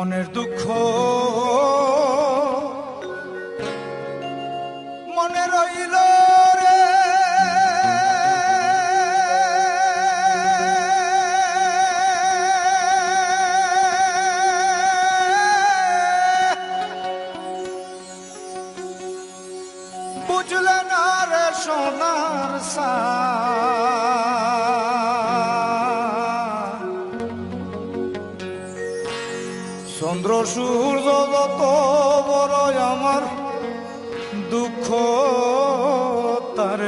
মনের দুঃখ মনে রইল রে, বুঝলে না রে সোনার চন্দ্র সূর্য যত বড় আমার দুঃখ তার